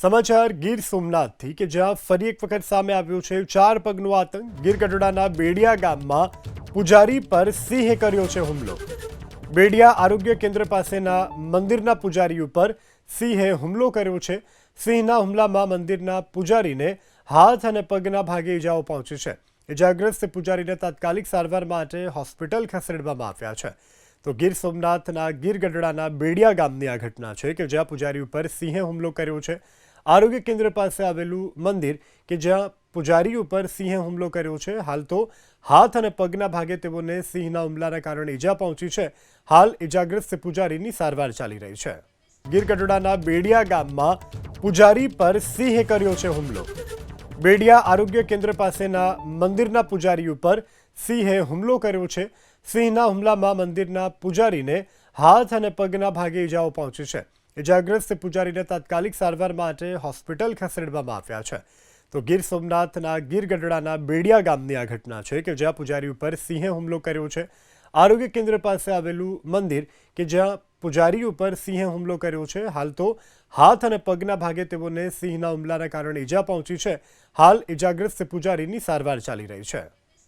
સમાચાર ગીર સોમનાથથી કે જ્યાં ફરી એક વખત સામે આવ્યો છે ચાર પગનો આતંક। ગીર ગઢડાના બેડિયા ગામમાં પૂજારી પર સિંહે કર્યો છે હુમલો। બેડિયા આરોગ્ય કેન્દ્ર પાસેના મંદિરના પૂજારી ઉપર સિંહે હુમલો કર્યો છે। સિંહના હુમલામાં મંદિરના પૂજારીને હાથ અને પગના ભાગે ઇજાઓ પહોંચી છે। ઇજાગ્રસ્ત પૂજારીને તાત્કાલિક સારવાર માટે હોસ્પિટલ ખસેડવામાં આવ્યા છે। તો ગીર સોમનાથના ગીર ગઢડાના બેડિયા ગામની આ ઘટના છે કે જ્યાં પૂજારી ઉપર સિંહે હુમલો કર્યો છે। આરોગ્ય કેન્દ્ર પાસે આવેલું મંદિર કે જ્યાં પૂજારી ઉપર સિંહે હુમલો કર્યો છે। હાલ તો હાથ અને પગના ભાગે તેઓને સિંહના હુમલાના કારણે ઈજા પહોંચી છે। હાલ ઈજાગ્રસ્ત પૂજારીની સારવાર ચાલી રહી છે। ગીર ગઢડાના બેડિયા ગામમાં પૂજારી પર સિંહે કર્યો છે હુમલો। બેડિયા આરોગ્ય કેન્દ્ર પાસેના મંદિરના પૂજારી ઉપર સિંહે હુમલો કર્યો છે। સિંહના હુમલામાં મંદિરના પૂજારીને હાથ અને પગના ભાગે ઈજાઓ પહોંચી છે। ઇજાગ્રસ્ત પૂજારીને તાત્કાલિક સારવાર માટે હોસ્પિટલ ખસેડવામાં આવ્યા છે। તો ગીર સોમનાથના ગીર ગઢડાના બેડિયા ગામની આ ઘટના છે કે જ્યાં પૂજારી ઉપર સિંહે હુમલો કર્યો છે। આરોગ્ય કેન્દ્ર પાસે આવેલું મંદિર કે જ્યાં પૂજારી ઉપર સિંહે હુમલો કર્યો છે। હાલ તો હાથ અને પગના ભાગે તેઓને સિંહના હુમલાના કારણે ઈજા પહોંચી છે। હાલ ઇજાગ્રસ્ત પૂજારીની સારવાર ચાલી રહી છે।